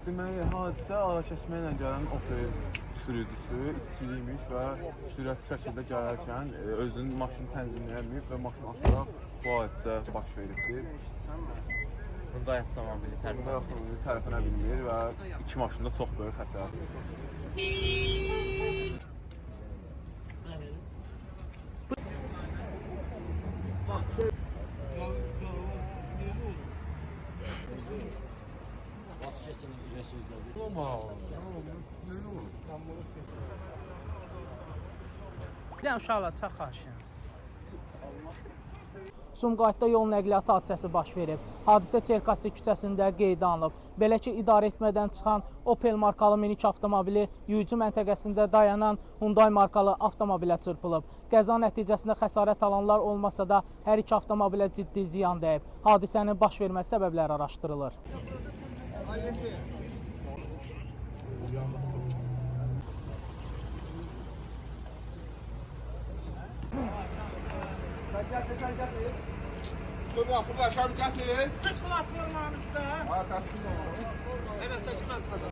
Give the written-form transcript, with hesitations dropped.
Deməli, hadisə arakəsmə ilə gələn Opel sürücüsü içkiliymiş və sürətli şəkildə gələrkən özünün maşını tənzimləyəməyib və maşın aşaraq bu hadisə baş veribdir. Hyundai avtomobili tərəfənə bilmir və iki maşında çox böyük xəsar verir. Bir uşaqlar çox xahiş. Sumqayıtda yol nəqliyyat hadisəsi baş verib. Hadisə Çerkassi küçəsində qeydə alınıb. Belə ki, idarə etmədən çıxan Opel markalı minik avtomobili Yüyücü məntəqəsində dayanan Hyundai markalı avtomobilə çırpılıb. Qəza nəticəsində xəsarət alanlar olmasa da hər iki avtomobilə ciddi ziyan dəyib. Hadisənin baş vermə səbəbləri araşdırılır. Fotoğrafını aşağı bir gətir. Sıx platformanın üstə. Evet, çəkilmən çıxacaq.